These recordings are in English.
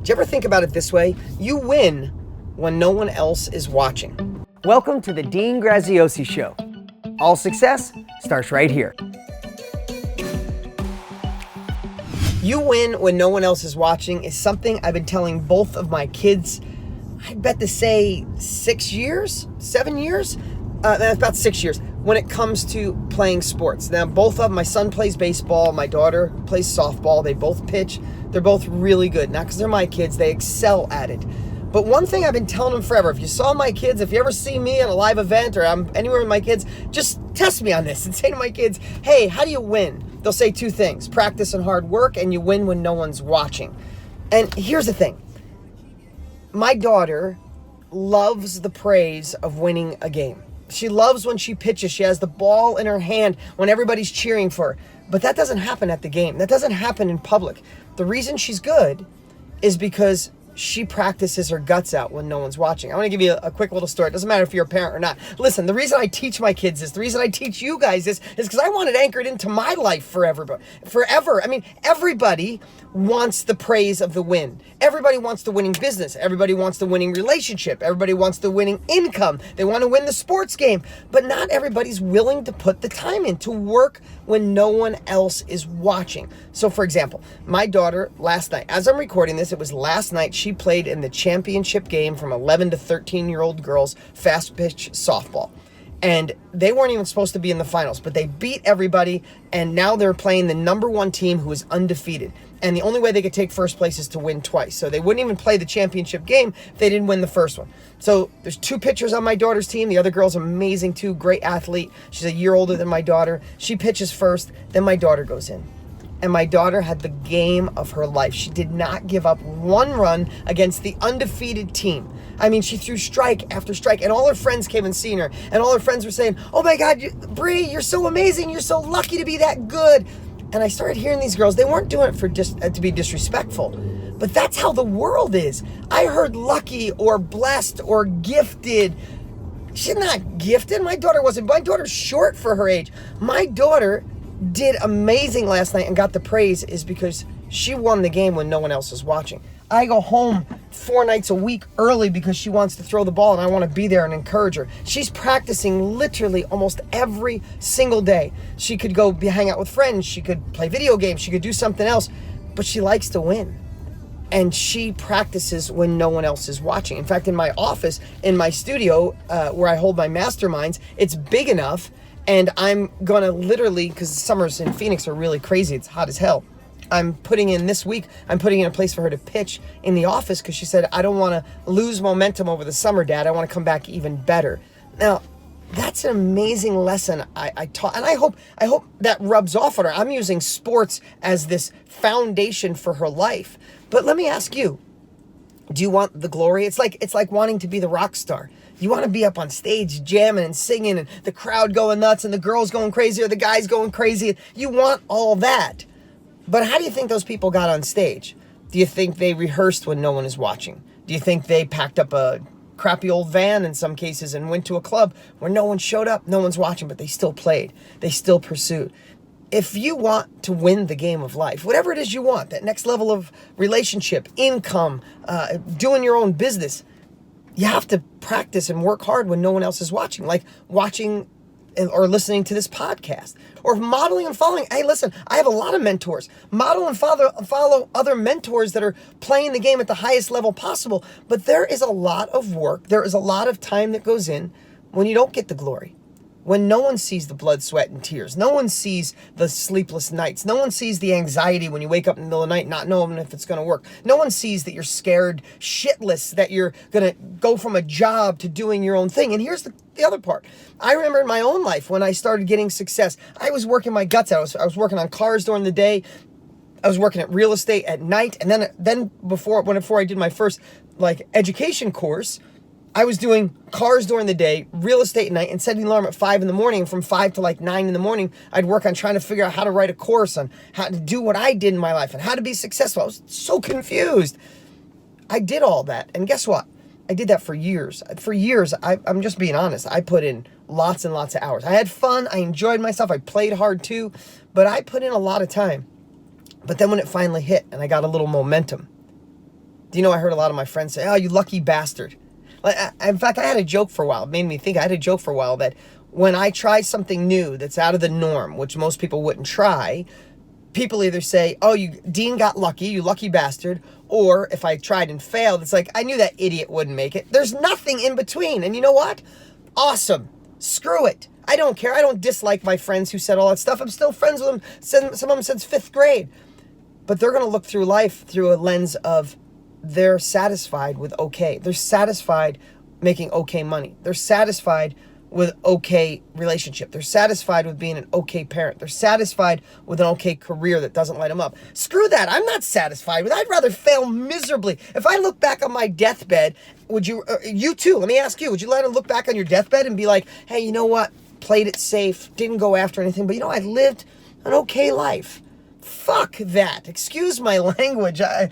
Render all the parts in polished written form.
Do you ever think about it this way? You win when no one else is watching. Welcome to the Dean Graziosi Show. All success starts right here. You win when no one else is watching is something I've been telling both of my kids, I bet to say 7 years? About 6 years when it comes to playing sports. Now, both of them, my son plays baseball, my daughter plays softball. They both pitch. They're both really good. Not because they're my kids, they excel at it. But one thing I've been telling them forever, if you saw my kids, if you ever see me at a live event or I'm anywhere with my kids, just test me on this and say to my kids, hey, how do you win? They'll say two things, practice and hard work, and you win when no one's watching. And here's the thing. My daughter loves the praise of winning a game. She loves when she pitches. She has the ball in her hand when everybody's cheering for her. But that doesn't happen at the game. That doesn't happen in public. The reason she's good is because she practices her guts out when no one's watching. I want to give you a quick little story. It doesn't matter if you're a parent or not. Listen, the reason I teach my kids this, the reason I teach you guys this is because I want it anchored into my life forever. I mean, everybody wants the praise of the win. Everybody wants the winning business. Everybody wants the winning relationship. Everybody wants the winning income. They want to win the sports game. But not everybody's willing to put the time in to work when no one else is watching. So, for example, my daughter last night, as I'm recording this, it was last night, she played in the championship game from 11 to 13-year-old girls fast pitch softball. And they weren't even supposed to be in the finals, but they beat everybody, and now they're playing the number one team who is undefeated. And the only way they could take first place is to win twice. So they wouldn't even play the championship game if they didn't win the first one. So there's two pitchers on my daughter's team. The other girl's amazing too, great athlete. She's a year older than my daughter. She pitches first, then my daughter goes in. And my daughter had the game of her life. She did not give up one run against the undefeated team. I mean, she threw strike after strike, and all her friends came and seen her, and all her friends were saying, oh my God, Bree, you're so amazing. You're so lucky to be that good. And I started hearing these girls, they weren't doing it for just to be disrespectful, but that's how the world is. I heard lucky or blessed or gifted. She's not gifted. My daughter wasn't. My daughter's short for her age. My daughter did amazing last night and got the praise is because she won the game when no one else is watching. I go home 4 nights a week early because she wants to throw the ball and I want to be there and encourage her. She's practicing literally almost every single day. She could go hang out with friends. She could play video games. She could do something else, but she likes to win. And she practices when no one else is watching. In fact, in my office, in my studio, where I hold my masterminds, it's big enough. And I'm going to literally, because summers in Phoenix are really crazy. It's hot as hell. I'm putting in a place for her to pitch in the office because she said, I don't want to lose momentum over the summer, Dad. I want to come back even better. Now, that's an amazing lesson I taught. And I hope that rubs off on her. I'm using sports as this foundation for her life. But let me ask you, do you want the glory? It's like wanting to be the rock star. You want to be up on stage jamming and singing and the crowd going nuts and the girls going crazy or the guys going crazy. You want all that. But how do you think those people got on stage? Do you think they rehearsed when no one is watching? Do you think they packed up a crappy old van in some cases and went to a club where no one showed up, no one's watching, but they still played, they still pursued? If you want to win the game of life, whatever it is you want, that next level of relationship, income, doing your own business, you have to practice and work hard when no one else is watching, like watching or listening to this podcast or modeling and following. Hey, listen, I have a lot of mentors. Model and follow other mentors that are playing the game at the highest level possible. But there is a lot of work. There is a lot of time that goes in when you don't get the glory. When no one sees the blood, sweat, and tears. No one sees the sleepless nights. No one sees the anxiety when you wake up in the middle of the night not knowing if it's going to work. No one sees that you're scared shitless, that you're going to go from a job to doing your own thing. And here's the other part. I remember in my own life when I started getting success, I was working my guts out. I was working on cars during the day. I was working at real estate at night. And then before I did my first education course, I was doing cars during the day, real estate at night, and setting the alarm at 5 in the morning. From 5 to 9 in the morning, I'd work on trying to figure out how to write a course on how to do what I did in my life and how to be successful. I was so confused. I did all that. And guess what? I did that for years. For years, I'm just being honest. I put in lots and lots of hours. I had fun. I enjoyed myself. I played hard too. But I put in a lot of time. But then when it finally hit and I got a little momentum, Do you know, I heard a lot of my friends say, oh, you lucky bastard. In fact, I had a joke for a while. It made me think. I had a joke for a while that when I try something new that's out of the norm, which most people wouldn't try, people either say, oh, Dean got lucky, you lucky bastard. Or if I tried and failed, it's like, I knew that idiot wouldn't make it. There's nothing in between. And you know what? Awesome. Screw it. I don't care. I don't dislike my friends who said all that stuff. I'm still friends with them. Some of them since 5th grade. But they're going to look through life through a lens of they're satisfied with okay. They're satisfied making okay money. They're satisfied with okay relationship. They're satisfied with being an okay parent. They're satisfied with an okay career that doesn't light them up. Screw that. I'm not satisfied with it. I'd rather fail miserably. If I look back on my deathbed, would you, you too, let me ask you, would you let him look back on your deathbed and be like, hey, you know what? Played it safe, didn't go after anything, but you know, I lived an okay life. Fuck that. Excuse my language. I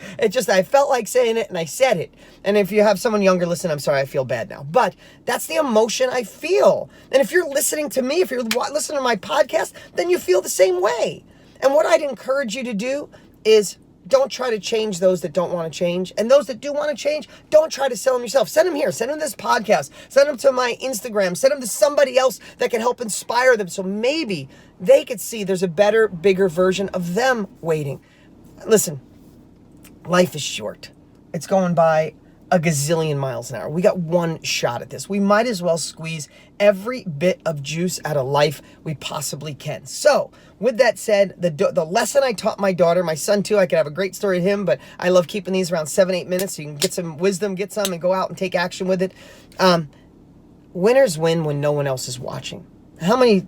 felt like saying it and I said it. And if you have someone younger listen, I'm sorry, I feel bad now. But that's the emotion I feel. And if you're listening to me, if you're listening to my podcast, then you feel the same way. And what I'd encourage you to do is don't try to change those that don't want to change. And those that do want to change, don't try to sell them yourself. Send them here. Send them this podcast. Send them to my Instagram. Send them to somebody else that can help inspire them. So maybe they could see there's a better, bigger version of them waiting. Listen, life is short. It's going by a gazillion miles an hour. We got one shot at this. We might as well squeeze every bit of juice out of life we possibly can. So, with that said, the lesson I taught my daughter, my son too, I could have a great story to him, but I love keeping these around 7-8 minutes so you can get some wisdom, get some, and go out and take action with it. Winners win when no one else is watching. How many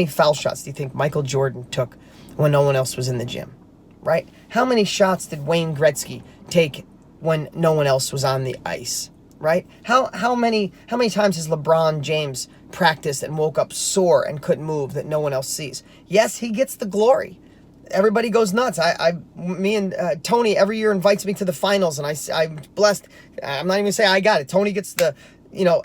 foul shots do you think Michael Jordan took when no one else was in the gym, right? How many shots did Wayne Gretzky take when no one else was on the ice, right? How many times has LeBron James practiced and woke up sore and couldn't move that no one else sees? Yes, he gets the glory. Everybody goes nuts. Me and Tony every year invites me to the finals, and I'm blessed. I'm not even gonna say I got it. Tony gets the,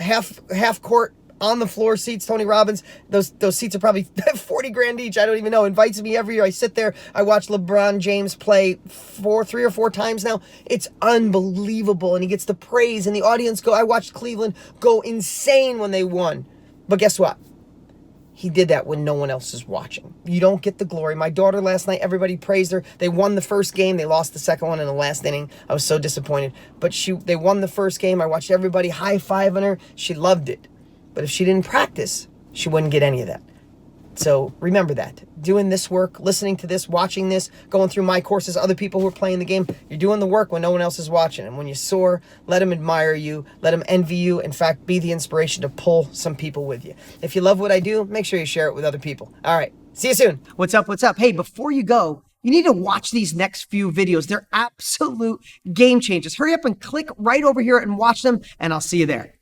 half court on the floor seats. Tony Robbins, those seats are probably 40 grand each. I don't even know. Invites me every year. I sit there. I watch LeBron James play 3 or 4 times now. It's unbelievable. And he gets the praise and the audience I watched Cleveland go insane when they won. But guess what? He did that when no one else is watching. You don't get the glory. My daughter last night, everybody praised her. They won the first game. They lost the second one in the last inning. I was so disappointed. But they won the first game. I watched everybody high-fiving her. She loved it. But if she didn't practice, she wouldn't get any of that. So remember that. Doing this work, listening to this, watching this, going through my courses, other people who are playing the game, you're doing the work when no one else is watching. And when you soar, let them admire you, let them envy you. In fact, be the inspiration to pull some people with you. If you love what I do, make sure you share it with other people. All right. See you soon. What's up? What's up? Hey, before you go, you need to watch these next few videos. They're absolute game changers. Hurry up and click right over here and watch them, and I'll see you there.